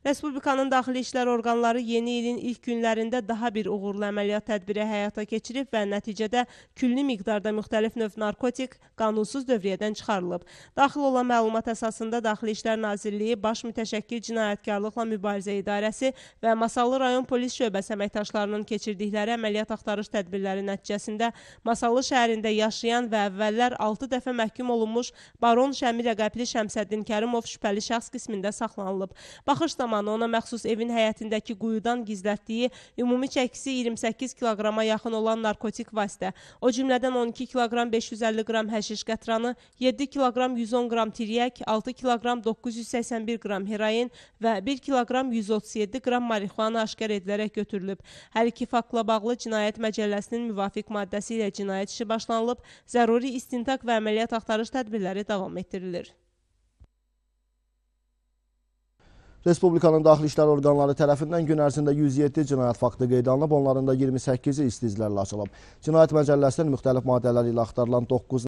Respublikanın daxili işlər orqanları yeni ilin ilk günlərində daha bir uğurlu əməliyyat tədbiri həyata keçirib və nəticədə külli miqdarda müxtəlif növ narkotik qanunsuz dövriyyədən çıxarılıb. Daxil olan məlumat əsasında Daxili İşlər Nazirliyi, Baş Mütəşəkkil Cinayətkarlıqla Mübarizə İdarəsi və Masallı rayon polis şöbəsi əməkdaşlarının keçirdikləri əməliyyat axtarış tədbirləri nəticəsində Masallı şəhərində yaşayan və əvvəllər 6 dəfə məhkum olunmuş Baron Şəmil rəqəbli Şəmsəddin Kərimov şübhəli şəxs qismində saxlanılıb. Baxış zamanı ona məxsus evin həyətindəki quyudan gizlətdiyi ümumi çəkisi 28 kiloqrama yaxın olan narkotik vasitə, o cümlədən 12 kiloqram 550 qram həşiş qətranı, 7 kiloqram 110 qram tiryək, 6 kiloqram 981 qram heroin və 1 kiloqram 137 qram marixuana aşkar edilərək götürülüb. Hər iki faktla bağlı Cinayət Məcəlləsinin müvafiq maddəsi ilə cinayət işi başlanılıb, zəruri istintaq və əməliyyat axtarış tədbirləri davam etdirilir. Respublikanın daxili işlər orqanları tərəfindən gün ərzində 107 cinayət faktı qeydə alınıb, onların da 28-i isti izlərlə açılıb. Cinayət Məcəlləsinin müxtəlif maddələri ilə axtarılan 9